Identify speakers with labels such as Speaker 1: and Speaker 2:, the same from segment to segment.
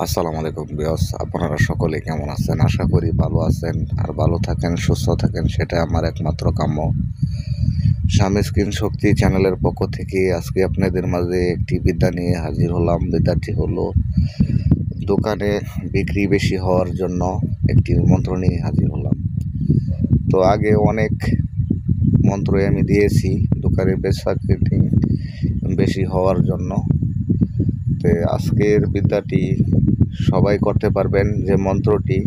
Speaker 1: আসসালামু আলাইকুম বিয়স, আপনারা সকলে কেমন আছেন? আশা করি ভালো আছেন আর ভালো থাকেন, সুস্থ থাকেন, সেটা আমার একমাত্র কাম্য। স্বামী স্ক্রিন শক্তি চ্যানেলের পক্ষ থেকে আজকে আপনাদের মাঝে একটি বিদ্যা নিয়ে হাজির হলাম। বিদ্যাটি হলো দোকানে বিক্রি বেশি হওয়ার জন্য একটি মন্ত্র নিয়ে হাজির হলাম। তো আগে অনেক মন্ত্রই আমি দিয়েছি দোকানে বেচা বেশি হওয়ার জন্য। তো আজকের বিদ্যাটি সবাই করতে পারবেন, যে মন্ত্রটি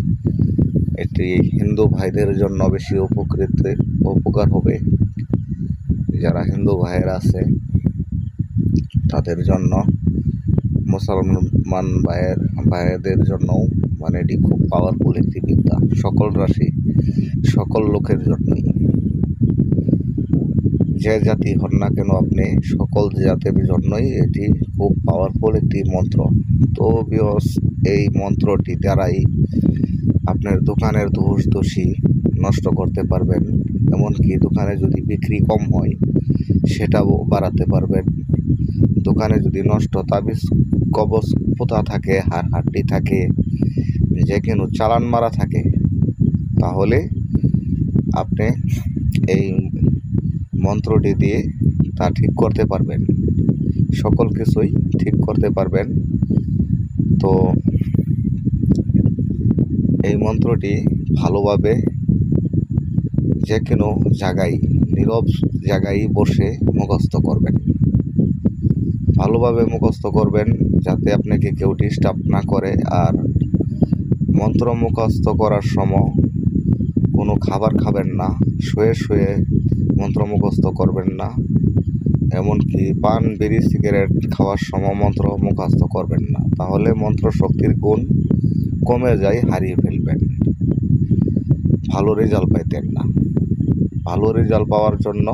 Speaker 1: এটি হিন্দু ভাইদের জন্য বেশি উপকার হবে। যারা হিন্দু ভাইয়েরা আছে তাদের জন্য, মুসলমান ভাইদের জন্যও, মানে এটি খুব পাওয়ারফুল একটি বিদ্যা, সকল রাশি সকল লোকের জন্যই। যে জাতি হন না কেন আপনি, সকল জাতের জন্যই এটি খুব পাওয়ারফুল একটি মন্ত্র। তো বিয়স, এই মন্ত্রটি দ্বারাই আপনার দোকানের দোষী নষ্ট করতে পারবেন। এমনকি দোকানে যদি বিক্রি কম হয় সেটাও বাড়াতে পারবেন। দোকানে যদি নষ্ট তাবিজ কবজ পোতা থাকে, হাড্ডি থাকে, যে কোনো চালান মারা থাকে, তাহলে আপনি এই মন্ত্রটি দিয়ে তা ঠিক করতে পারবেন, সকল কিছুই ঠিক করতে পারবেন। তো এই মন্ত্রটি ভালোভাবে যে কোনো জায়গায়, নীরব জায়গায় বসে মুখস্থ করবেন। ভালোভাবে মুখস্থ করবেন যাতে আপনাকে কেউ ডিস্টার্ব না করে। আর মন্ত্র মুখস্থ করার সময় কোনো খাবার খাবেন না, শুয়ে শুয়ে মন্ত্র মুখস্থ করবেন না। এমনকি পান, বিড়ি, সিগারেট খাওয়ার সময় মন্ত্র মুখস্থ করবেন না, তাহলে মন্ত্র শক্তির গুণ কমে যায়, হারিয়ে ফেলবেন, ভালো রেজাল্ট পাইতেন না। ভালো রেজাল্ট পাওয়ার জন্য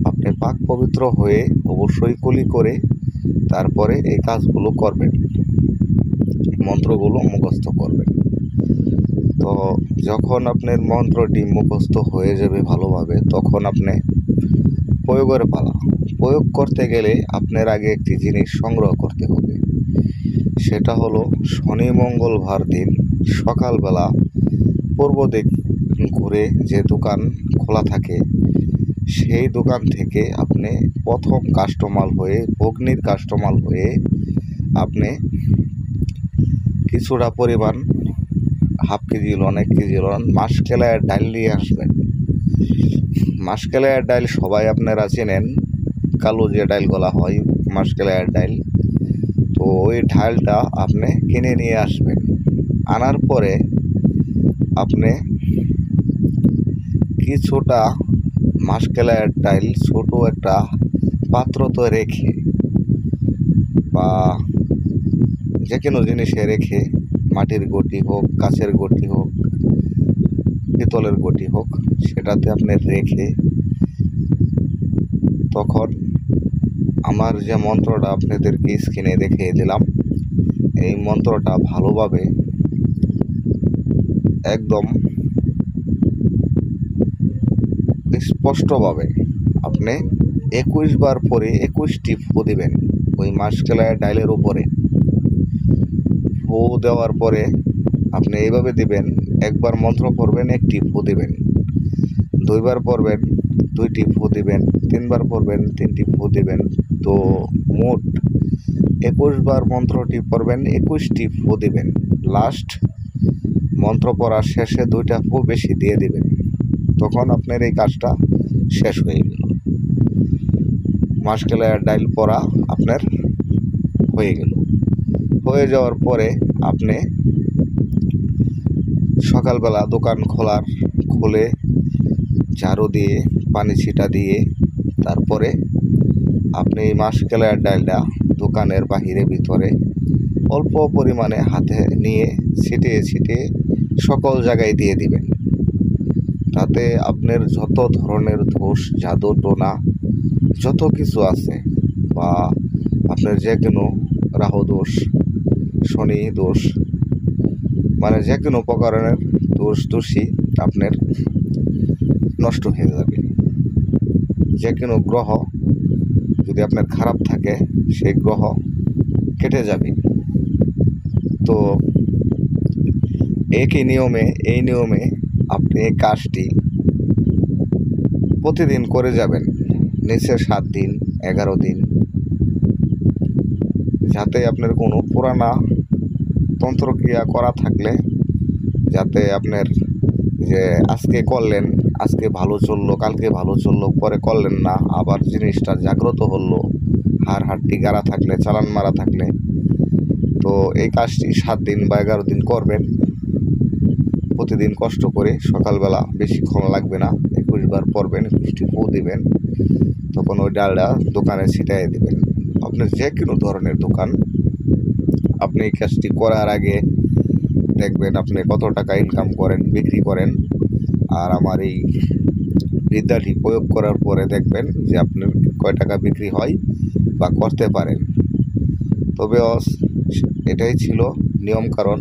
Speaker 1: আপনি পাক পবিত্র হয়ে অবশ্যই কুলি করে তারপরে এই কাজগুলো করবেন, মন্ত্রগুলো মুখস্থ করবেন। তো যখন আপনার মন্ত্রটি মুখস্থ হয়ে যাবে ভালোভাবে, তখন আপনি প্রয়োগের পালা। প্রয়োগ করতে গেলে আপনার আগে একটি জিনিস সংগ্রহ করতে হবে, সেটা হলো শনি মঙ্গলবার দিন সকালবেলা পূর্ব দিক ঘুরে যে দোকান খোলা থাকে, সেই দোকান থেকে আপনি প্রথম কাস্টমার হয়ে, অগ্নির কাস্টমার হয়ে আপনি কিছুটা পরিমাণ, হাফ কেজি লন, 1 কেজি লন মাসকলাইয়ের ডাল নিয়ে আসবেন। মাসকলাইয়ের ডাল সবাই আপনারা চেনেন, কালো যে ডালগুলা হয় মাসকলাইয়ের ডাল। তো ওই ডালটা আপনি কিনে নিয়ে আসবেন। আনার পরে আপনি কিছুটা মাসকলাইয়ের ডাল ছোট একটা পাত্রতে রেখে, বা যে কোনো জিনিসে রেখে, মাটির গটি হোক, কাচের গটি হোক, পিতলের গটি হোক, সেটাতে আপনি রেখে, তখন আমার যে মন্ত্রটা আপনাদেরকে স্ক্রিনে দেখিয়ে দিলাম, এই মন্ত্রটা ভালোভাবে একদম স্পষ্টভাবে আপনি 21 বার পরে 21টি ফু দিবেন ওই মাসকলাইয়ের ডাইলের উপরে। ফু দেওয়ার পরে আপনি এইভাবে দিবেন, একবার মন্ত্র পড়বেন, 1টি ফু দিবেন, 2বার পড়বেন, 2টি ফু দিবেন, 3বার পড়বেন, 3টি ফু দিবেন। তো মোট 21 বার মন্ত্রটি পড়বেন, 21টি ফু দিবেন। লাস্ট মন্ত্র পড়ার শেষে 2টা ফু বেশি দিয়ে দিবেন, তখন আপনার এই কাজটা শেষ হয়ে গেল। মাসকলাইয়ের ডাইল পড়া আপনার হয়ে গেল। হয়ে যাওয়ার পরে আপনি সকালবেলা দোকান খুলে ঝাড়ু দিয়ে, পানি ছিটা দিয়ে, তারপরে আপনি এই মাসকলাইয়ের ডালটা দোকানের বাহিরে ভিতরে অল্প পরিমাণে হাতে নিয়ে ছিটিয়ে ছিটিয়ে সকল জায়গায় দিয়ে দিবেন। তাতে আপনার যত ধরনের দোষ, জাদু টোনা যত কিছু আছে, বা আপনার যে কোনো রাহু দোষ, শনি দোষ, মানে যে কোনো প্রকারের দোষী আপনার নষ্ট হয়ে যাবে। যে কোনো গ্রহ যদি আপনার খারাপ থাকে, সেই গ্রহ কেটে যাবে। তো এই নিয়মে আপনি এই কাজটি প্রতিদিন করে যাবেন, নিচে 7 দিন 11 দিন, যাতে আপনার কোনো পুরানা তন্ত্রক্রিয়া করা থাকলে যাতে আপনার যে আজকে করলেন, আজকে ভালো চললো, কালকে ভালো চললো, পরে করলেন না, আবার জিনিসটা জাগ্রত হলো, হাড়টি গাড়া থাকলে, চালান মারা থাকলে, তো এই কাজটি 7 দিন বা 11 দিন করবেন প্রতিদিন কষ্ট করে। সকালবেলা বেশিক্ষণ লাগবে না, 21 বার পরবেন, 21টি ফু দিবেন, তখন ওই ডালটা দোকানে ছিটাই দিবেন। আপনার যে কোনো ধরনের দোকান, আপনি এই কাজটি করার আগে দেখবেন আপনি কত টাকা ইনকাম করেন, বিক্রি করেন, আর আমার এই বিদ্যাটি প্রয়োগ করার পরে দেখবেন যে আপনার কয় টাকা বিক্রি হয় বা করতে পারেন। তবে এটাই ছিল নিয়ম কারণ।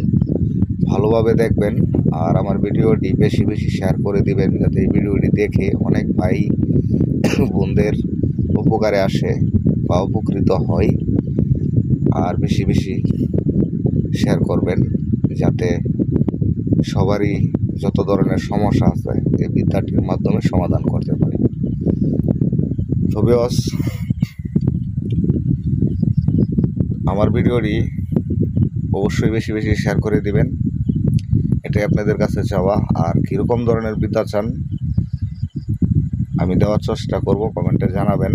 Speaker 1: ভালোভাবে দেখবেন আর আমার ভিডিওটি বেশি বেশি শেয়ার করে দিবেন, যাতে এই ভিডিওটি দেখে অনেক ভাই বোনদের উপকারে আসে বা উপকৃত হয়। আর বেশি বেশি শেয়ার করবেন, যাতে সবারই যত ধরনের সমস্যা আছে এই বিদ্যাটির মাধ্যমে সমাধান করতে পারি। তবে আমার ভিডিওটি অবশ্যই বেশি বেশি শেয়ার করে দিবেন, এটাই আপনাদের কাছে চাওয়া। আর কীরকম ধরনের বিদ্যা চান আমি দেওয়ার চেষ্টা করব, কমেন্টে জানাবেন।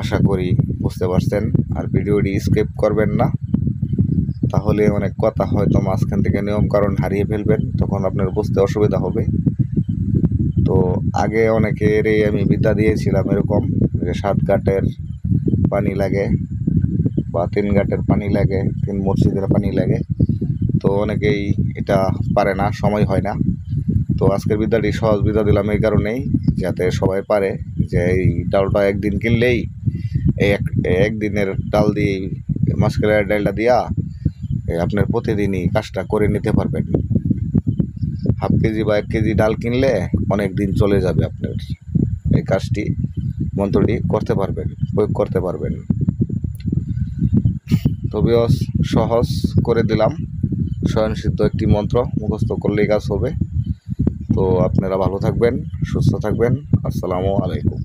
Speaker 1: আশা করি বুঝতে পারছেন। আর ভিডিওটি স্কিপ করবেন না, তাহলে অনেক কথা হয়তো মাঝখান থেকে নিয়ম কারণ হারিয়ে ফেলবেন, তখন আপনার বুঝতে অসুবিধা হবে। তো আগে অনেকেরই আমি বিদ্যা দিয়েছিলাম এরকম যে 7 ঘাটের পানি লাগে বা 3 ঘাটের পানি লাগে, 3 মসজিদের পানি লাগে, তো অনেকেই এটা পারে না, সময় হয় না। তো আজকের বিদ্যাটি সহজ বিদ্যা দিলাম এই কারণেই, যাতে সবাই পারে যে এই ডালটা একদিন কিনলেই একদিনের ডাল দিয়ে মাসকালের ডালটা দিয়া আপনার প্রতিদিনই কাজটা করে নিতে পারবেন। হাফ কেজি বা 1 কেজি ডাল কিনলে অনেক দিন চলে যাবে, আপনার এই কাজটি মন্ত্রটি করতে পারবেন, প্রয়োগ করতে পারবেন। তবে সহজ করে দিলাম, স্বয়ংসিদ্ধ একটি মন্ত্র, মুখস্থ করলেই কাজ হবে। তো আপনারা ভালো থাকবেন, সুস্থ থাকবেন। আসসালামু আলাইকুম।